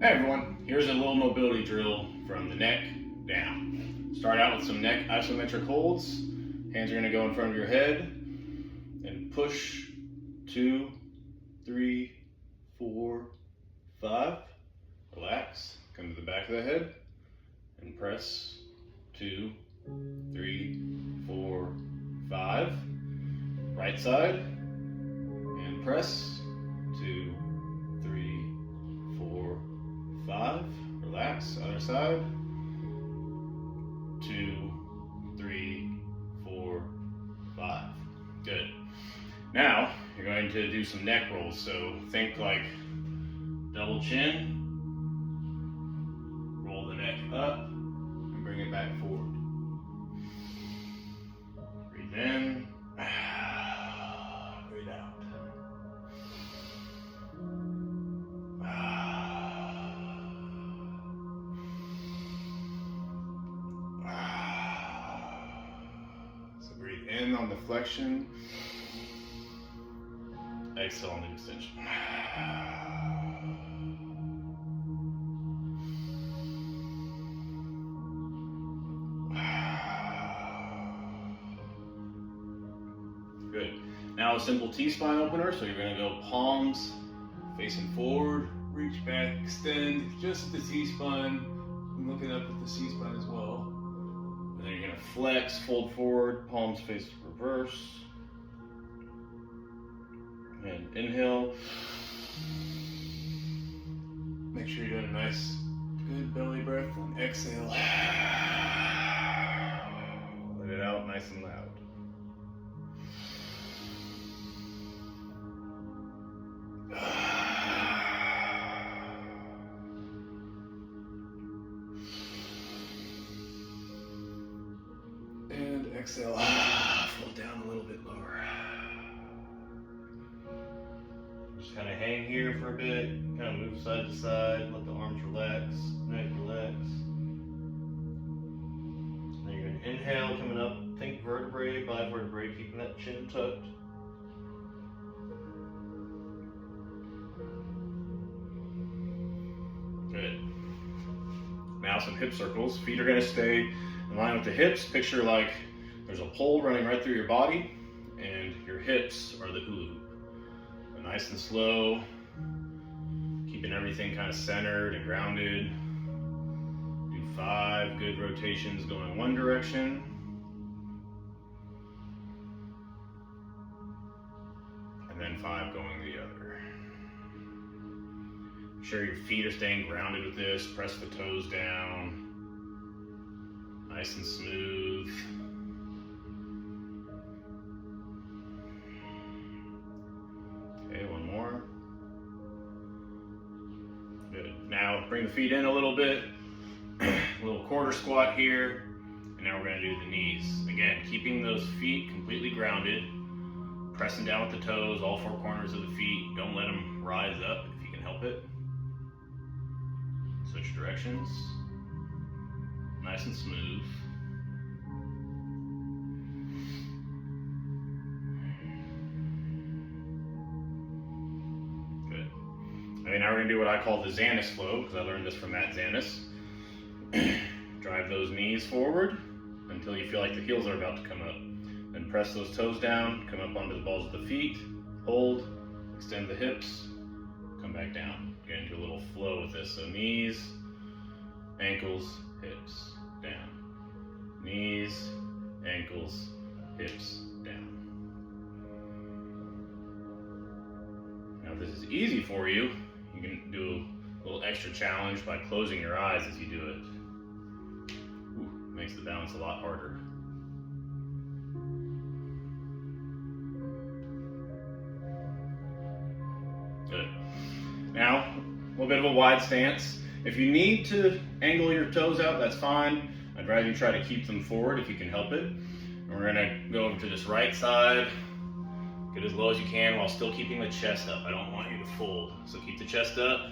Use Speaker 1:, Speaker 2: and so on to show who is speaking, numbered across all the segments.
Speaker 1: Hey everyone, here's a little mobility drill from the neck down. Start out with some neck isometric holds. Hands are going to go in front of your head and push 2, 3, 4, 5. Relax, come to the back of the head and press 2, 3, 4, 5. Right side and press 2, 3, 4, 5. Relax. Other side. 2, 3, 4, 5. Good. Now you're going to do some neck rolls. So think like double chin. Roll the neck up and bring it back forward. Breathe in. Breathe out. So breathe in on the flexion. Exhale on the extension. Good. Now a simple T-spine opener. So you're going to go palms facing forward, reach back, extend just at the T-spine. I'm looking up at the C-spine as well. And then you're going to flex, fold forward, palms face reverse. And inhale. Make sure you're doing a nice, good belly breath. And exhale. Let it out nice and loud. And exhale, float down a little bit lower. Just kind of hang here for a bit, kind of move side to side, let the arms relax, neck relax. Then you're going to inhale, coming up, think vertebrae, bivertebrae, keeping that chin tucked. Good. Now some hip circles. Feet are going to stay in line with the hips. Picture like there's a pole running right through your body and your hips are the hula hoop. So nice and slow, keeping everything kind of centered and grounded. Do 5 good rotations going one direction. And then 5 going the other. Make sure your feet are staying grounded with this. Press the toes down. Nice and smooth. Okay, one more. Good. Now bring the feet in a little bit. A little quarter squat here. And now we're going to do the knees. Again, keeping those feet completely grounded. Pressing down with the toes, all 4 corners of the feet. Don't let them rise up if you can help it. Switch directions. Nice and smooth. Good. Okay, now we're going to do what I call the Xanis flow, because I learned this from Matt Xanis. Drive those knees forward until you feel like the heels are about to come up. Then press those toes down, come up onto the balls of the feet, hold, extend the hips, come back down. Get into a little flow with this. So knees, ankles, hips, down. Knees, ankles, hips, down. Now if this is easy for you, you can do a little extra challenge by closing your eyes as you do it. Ooh, makes the balance a lot harder. Good. Now, a little bit of a wide stance. If you need to angle your toes out, that's fine. I'd rather you try to keep them forward if you can help it. And we're gonna go over to this right side. Get as low as you can while still keeping the chest up. I don't want you to fold. So keep the chest up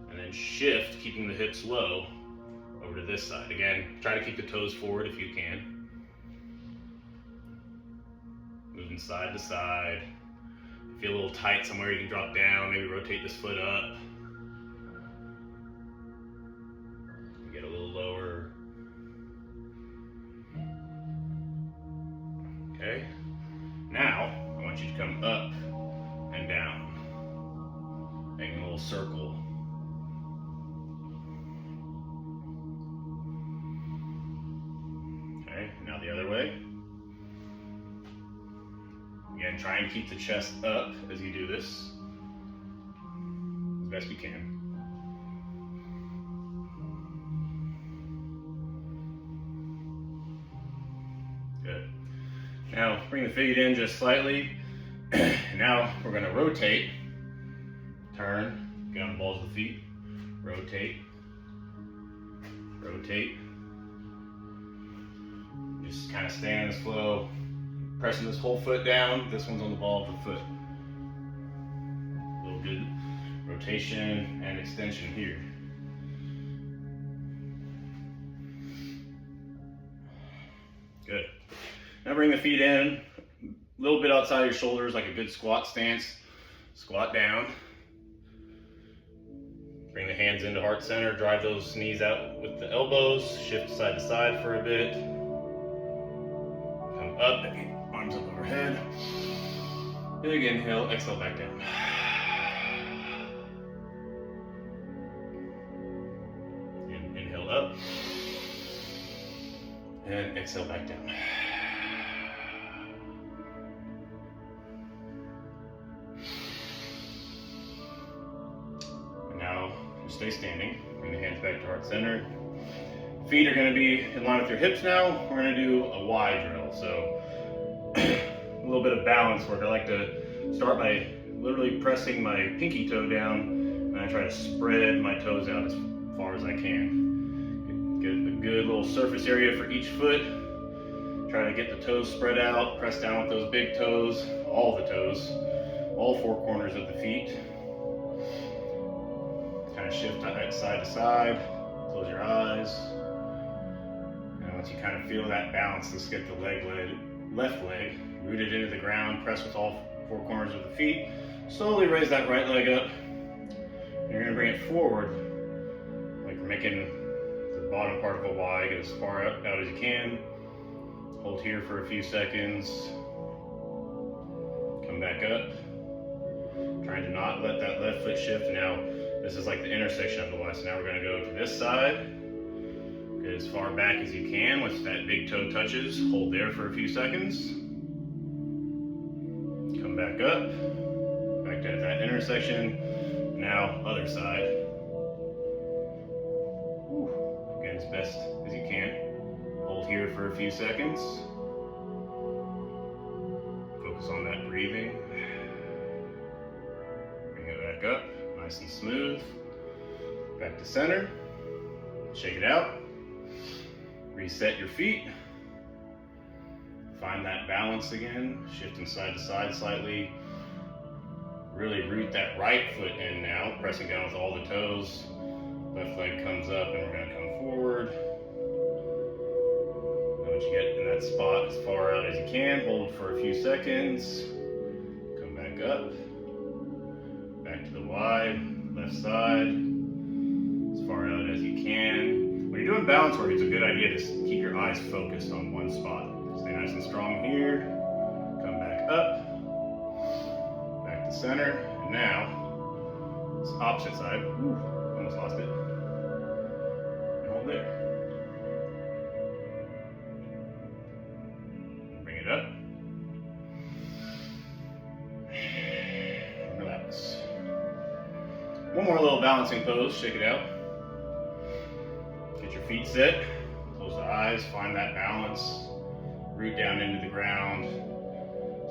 Speaker 1: and then shift, keeping the hips low over to this side. Again, try to keep the toes forward if you can. Moving side to side. If you feel a little tight somewhere, you can drop down, maybe rotate this foot up. the other way. Again, try and keep the chest up as you do this, as best you can. Good. Now bring the feet in just slightly. Now we're going to rotate, turn, get on the balls of the feet, rotate, rotate. Just kind of stay in this flow, pressing this whole foot down. This one's on the ball of the foot. A little good rotation and extension here. Good. Now bring the feet in, a little bit outside your shoulders, like a good squat stance. Squat down. Bring the hands into heart center, drive those knees out with the elbows, shift side to side for a bit. Come up, arms up overhead. Big inhale, exhale back down. Inhale up. And exhale back down. Stay standing. Bring the hands back to heart center. Feet are going to be in line with your hips now. We're going to do a Y drill. So a little bit of balance work. I like to start by literally pressing my pinky toe down, and I try to spread my toes out as far as I can. Get a good little surface area for each foot. Try to get the toes spread out. Press down with those big toes, all the toes, all four corners of the feet. Shift side to side, close your eyes. And once you kind of feel that balance, let's get the left leg rooted into the ground, press with all four corners of the feet. Slowly raise that right leg up. And you're gonna bring it forward, like we're making the bottom part of a Y, get as far out as you can. Hold here for a few seconds. Come back up. Trying to not let that left foot shift. Now, this is like the intersection of the Y, so now we're going to go to this side. Get as far back as you can with that big toe touches. Hold there for a few seconds. Come back up. Back to that intersection. Now, other side. Again, as best as you can. Hold here for a few seconds. Focus on that breathing. Bring it back up. Nice and smooth. Back to center. Shake it out. Reset your feet. Find that balance again. Shifting side to side slightly. Really root that right foot in now. Pressing down with all the toes. Left leg comes up and we're going to come forward. Now once you get in that spot as far out as you can, hold for a few seconds. Come back up. Back to the Y, left side, as far out as you can. When you're doing balance work, it's a good idea to keep your eyes focused on one spot. Stay nice and strong here. Come back up. Back to center. And now, it's opposite side. Ooh, almost lost it. And hold there. Bring it up. Relax. One more little balancing pose, shake it out. Get your feet set, close the eyes, find that balance. Root down into the ground.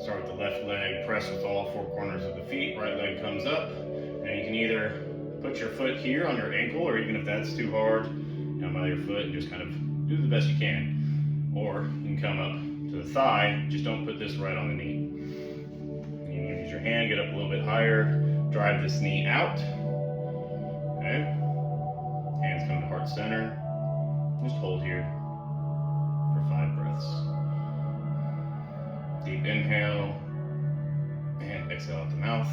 Speaker 1: Start with the left leg, press with all four corners of the feet, right leg comes up. And you can either put your foot here on your ankle, or even if that's too hard, come out of your foot and just kind of do the best you can. Or you can come up to the thigh, just don't put this right on the knee. You can use your hand, get up a little bit higher, drive this knee out. Okay, hands come to heart center. Just hold here for 5 breaths. Deep inhale and exhale out the mouth.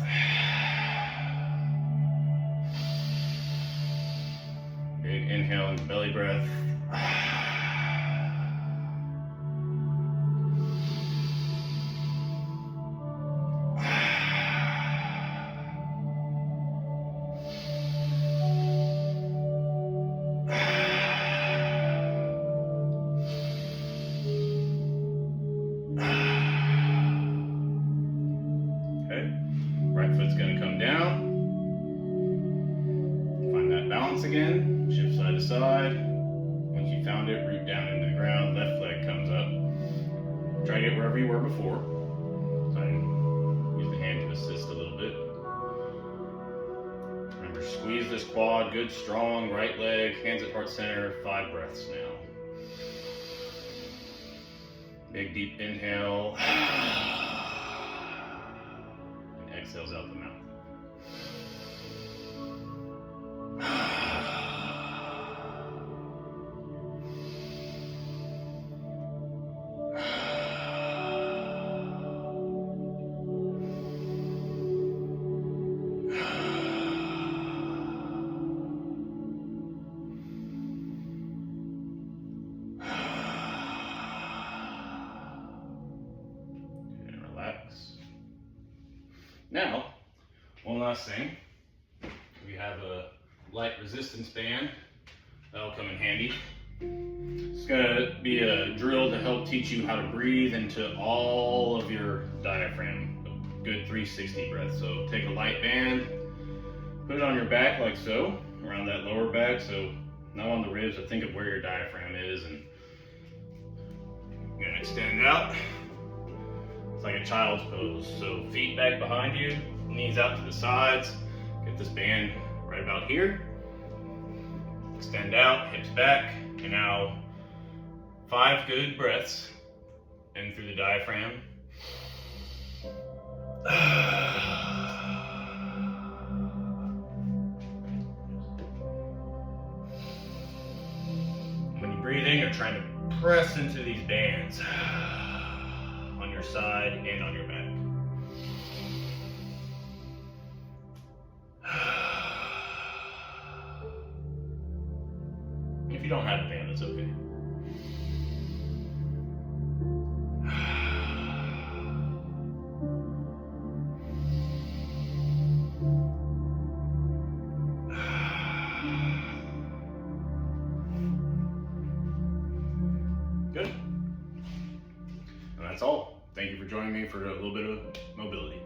Speaker 1: Big inhale into belly breath. balance again. Shift side to side. Once you found it, root down into the ground. Left leg comes up. Try to get wherever you were before. So I use the hand to assist a little bit. Remember, squeeze this quad, good, strong, right leg, hands at heart center, 5 breaths now. Big deep inhale. And exhales out the mouth. Now, one last thing. We have a light resistance band. That'll come in handy. It's gonna be a drill to help teach you how to breathe into all of your diaphragm. A good 360 breaths. So take a light band, put it on your back like so, around that lower back. So not on the ribs, but think of where your diaphragm is, and you're gonna extend out. It's like a child's pose. So feet back behind you, knees out to the sides. Get this band right about here. Extend out, hips back. And now 5 good breaths in through the diaphragm. When you're breathing, you're trying to press into these bands. On your side and on your back. If you don't have a band, that's okay. Good. And that's all. Thank you for joining me for a little bit of mobility.